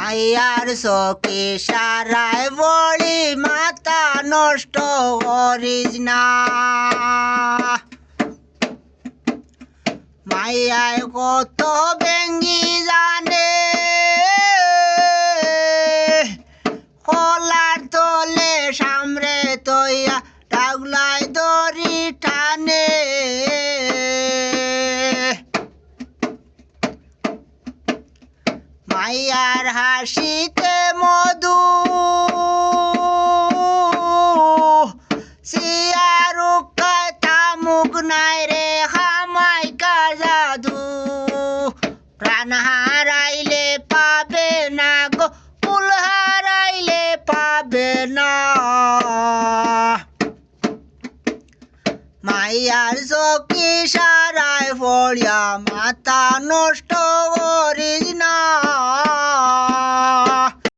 মাইয়ার চকি সারায় বলি মাথা নষ্ট করিস না মাইয়ায় কত বেঙ্গি জানে কলার তলে সামরে তৈয়া টাগলাই দড়ি টানে মাইয়ার হাসিতে মধু সিয়ারুকায় তামুক নাই রে হামাইকা জাদু প্রাণ হারাইলে পাবে না গো কুল হারাইলে পাবে না মাইয়ার চকি সারায় পড়িয়া মাথা নষ্ট